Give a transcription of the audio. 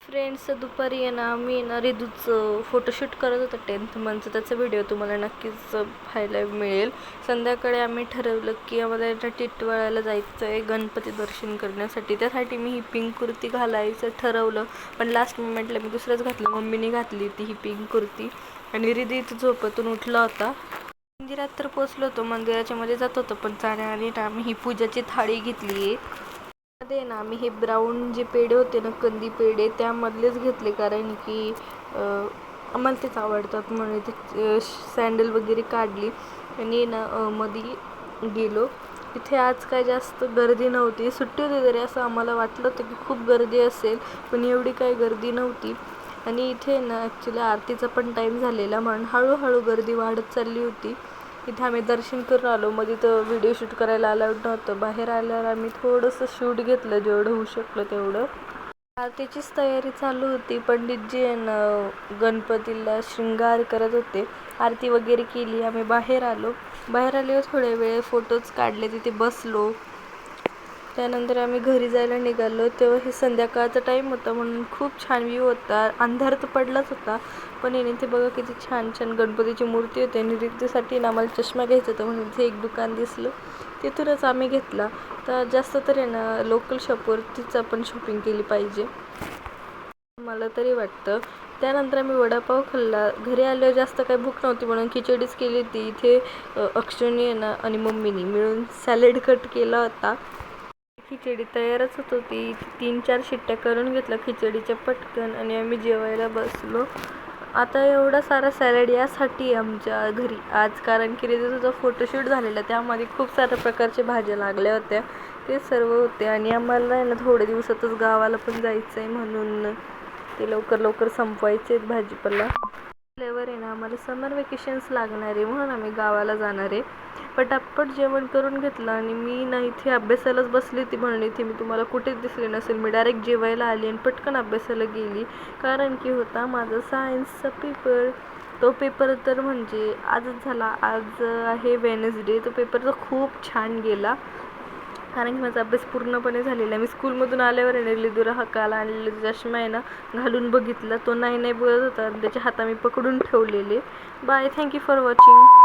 Friends, दुपारी आहे ना मी ना रिदूचं फोटोशूट करत होतं 10th मंथचं. त्याचा व्हिडिओ तुम्हाला नक्कीच पाहायला मिळेल. संध्याकाळी आम्ही ठरवलं की आम्हाला टिटवाळ्याला जायचं आहे गणपती दर्शन करण्यासाठी. त्यासाठी मी ही पिंक कुर्ती घालायचं ठरवलं, पण लास्ट मोमेंटला मी दुसरंच घातलं. मम्मीने घातली ती ही पिंक कुर्ती आणि रिदीत झोपेतून उठला होता. मंदिरात तर पोचलो होतो, मंदिराच्या मध्ये जात होतो, पण जाण्याआधी ना आम्ही ही पूजाची थाळी घेतली आहे. मध्ये ना आम्ही हे ब्राऊन जे पेढे होते ना, कंदी पेढे, त्यामधलेच घेतले, कारण की आम्हाला तेच आवडतात म्हणून. ते सँडल वगैरे काढली आणि ना मध्ये गेलो. इथे आज काय जास्त गर्दी नव्हती, सुट्टी होती, तरी असं आम्हाला वाटलं होतं की खूप गर्दी असेल, पण एवढी काही गर्दी नव्हती. आणि इथे ना ॲक्च्युली आरतीचा पण टाईम झालेला, म्हणून हळूहळू गर्दी वाढत चालली होती. इथे आम्ही दर्शन करून आलो. मध्ये तर व्हिडिओ शूट करायला अलाउड नव्हतं. बाहेर आल्यावर आम्ही थोडंसं शूट घेतलं, जेवढं होऊ शकलं तेवढं. आरतीचीच तयारी चालू होती. पंडितजी आहे ना गणपतीला शृंगार करत होते. आरती वगैरे केली, आम्ही बाहेर आलो. बाहेर आल्यावर थोड्या वेळ फोटोज काढले, तिथे बसलो. त्यानंतर आम्ही घरी जायला निघालो. तेव्हा हे संध्याकाळचा टाईम होता, म्हणून खूप छान व्ह्यू होता. अंधार तर पडलाच होता, पण इथे बघा किती छान छान गणपतीची मूर्ती होती. आणि रिद्धीसाठी ना आम्हाला चष्मा घ्यायचा होता, म्हणून इथे एक दुकान दिसलं, तिथूनच आम्ही घेतला. तर जास्त तर आहे ना लोकल शॉपवरतीच आपण शॉपिंग केली पाहिजे, मला तरी वाटतं. त्यानंतर आम्ही वडापाव खाल्ला. घरी आल्यावर जास्त काही भूक नव्हती, म्हणून खिचडीच केली होती. इथे अक्षुनी आहे ना आणि मम्मीनी मिळून सॅलेड कट केला होता. खिचडी तयारच होत होती. 3-4 शिट्ट्या करून घेतल्या खिचडीच्या पटकन, आणि आम्ही जेवायला बसलो. आता एवढा सारा सॅलड यासाठी आमच्या घरी आज, कारण की रिदूचा फोटोशूट झालेला, त्यामध्ये खूप साऱ्या प्रकारच्या भाज्या लागल्या होत्या, ते सर्व होते. आणि आम्हाला आहे ना थोड्या दिवसातच गावाला पण जायचं आहे, म्हणून ते लवकर लवकर संपवायचे आहेत भाजीपाला. आपल्यावर आहे ना आम्हाला समर वेकेशन्स लागणार आहे, म्हणून आम्ही गावाला जाणार आहे. पटापट जेवण करून घेतलं आणि मी ना इथे अभ्यासालाच बसली होती, म्हणून इथे मी तुम्हाला कुठेच दिसले नसेल. मी डायरेक्ट जेवायला आली आणि पटकन अभ्यासाला गेली, कारण की होता माझा सायन्सचा पेपर. तो पेपर तर म्हणजे आजच झाला. आज आहे वेनसडे. तो पेपर तर खूप छान गेला, कारण की माझा अभ्यास पूर्णपणे झालेला आहे. मी स्कूलमधून आल्यावर आहे ना लिदूरा हकाला आणलेला चष्मा आहे ना घालून बघितला, तो नाही नाही बोलत होता, त्याचे हात मी पकडून ठेवलेले. Bye, thank you for watching.